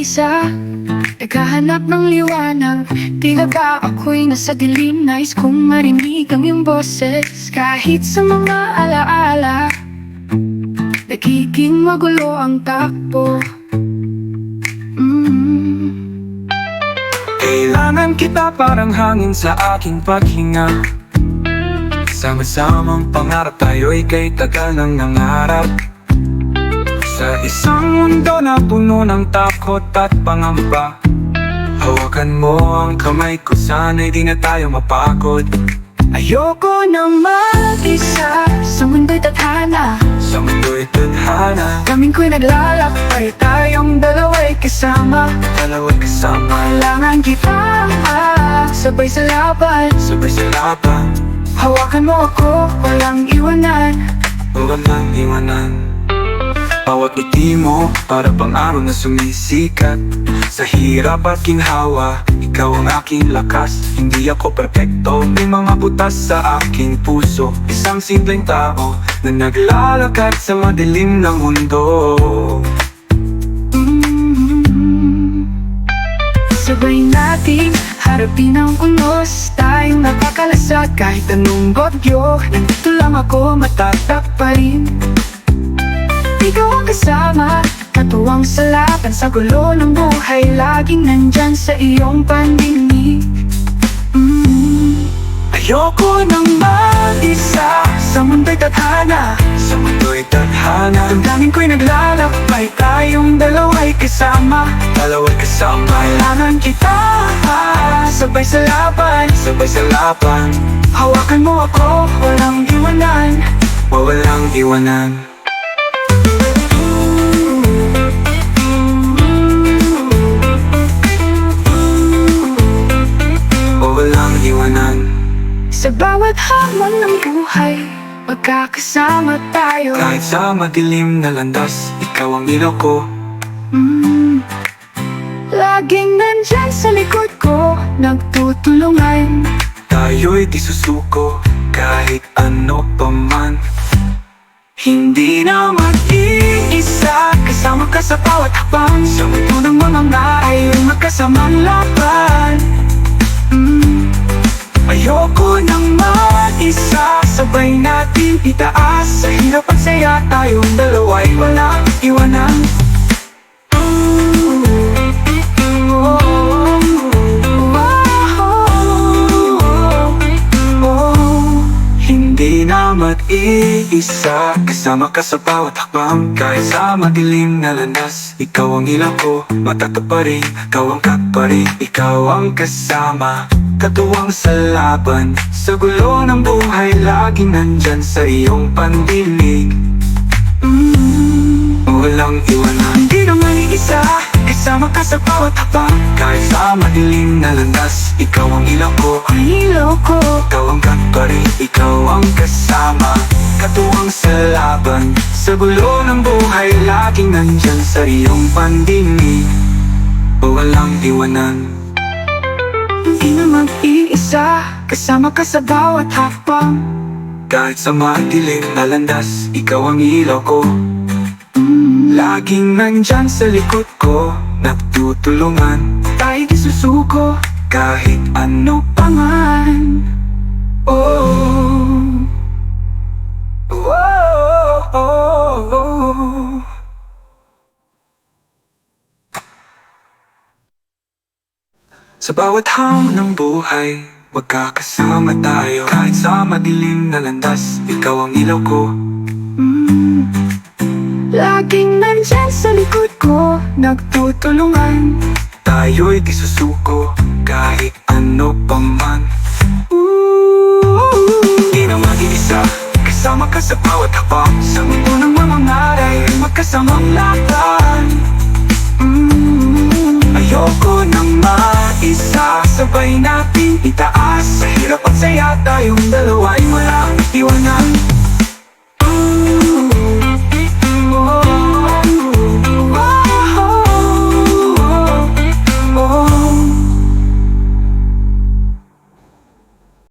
mag-iisa, naghahanap ng liwanag. Tila ba ako'y nasa dilim, nais kong marinig ang iyong boses. Kahit sa mga alaala, nagiging magulo ang takbo. Kailangan kita parang hangin sa aking paghinga. Sama-samang pangarap, tayo'y kay tagal ng nangarap. Sa isang mundo na puno ng takot at pangamba, hawakan mo ang kamay ko, sana'y di na tayo mapagod. Ayoko nang mag-isa sa mundo'y tadhana. Sa mundo'y tadhana, Kaming ko'y naglalakbay, tayong dalawa'y kasama. dalawa'y kasama. Kailangan kita, sabay sa laban. Sabay sa laban, Hawakan mo ako, walang iwanan. walang iwanan. Bawat ngiti mo, para pang araw na sumisikat. Sa hirap at ginhawa, ikaw ang aking lakas. Hindi ako perpekto, may mga butas sa aking puso. Isang simpleng tao na naglalakad sa madilim ng mundo. Sabay nating harapin ang unos, tayong nakakalasag kahit anong bagyo. Nandito lang ako, matatak pa rin. Ikaw ang kasama, katuwang sa laban. Sa gulo ng buhay, laging nandyan sa iyong pandinig. Ayoko nang mag-isa sa mundo'y tadhana. Sa mundo'y tadhana, Damdamin ko'y naglalakbay, tayong dalawa'y kasama. dalawa'y kasama. Kailangan kita, sabay sa laban. Sabay sa laban, Hawakan mo ako, walang iwanan. walang iwanan. Walang iwanan. Sa bawat hamon ng buhay, magkakasama tayo. Kahit sa madilim na landas, ikaw ang ilaw ko. Laging nandyan sa likod ko, nagtutulungan. Tayo'y di susuko, kahit ano pa man. Hindi na mag-iisa, kasama ka sa bawat hakbang. Sa mundo ng mga ngayon, magkasamang laban. Ayoko nang mag-isa, sabay natin itaas. Sa hirap at saya, tayong dalawa'y walang iwanan. Hindi na mag-iisa, kasama ka sa bawat hakbang. Kahit sa madilim na landas, ikaw ang ilaw ko. Matatak pa rin, ikaw ang kakparin. Ikaw ang kasama, katuwang sa laban. Sa gulo ng buhay, laging nandyan sa iyong pandinig. Walang iwanan. Hindi na mag-iisa, kasama ka sa bawat hakbang. Kahit sa madilim na landas, ikaw ang ilaw ko. Ang ilaw ko, Ikaw ang kakparin, ikaw ang kasama, katuwang sa laban. Sa gulo ng buhay, laging nandyan sa iyong pandinig. Walang iwanan. hindi na mag-iisa, kasama ka sa bawat hakbang. Kahit sa madilim na landas, ikaw ang ilaw ko. Laging nandyan sa likod ko, nagtutulungan. Tayo'y di susuko, Kahit ano pa pangan. oh. Oh. Sa bawat hamon ng buhay, magkakasama tayo. Kahit sa madilim na landas, ikaw ang ilaw ko. Laging nandyan sa likod ko, nagtutulungan. Tayo'y di susuko, kahit ano pa man. Di na mag-iisa, kasama ka sa bawat hakbang. Sa mundo ng mga ngaray, magkasamang laban. Ayoko nang mag-isa, Sabay natin itaas. sa hirap at saya, tayong dalawa'y walang iwanan.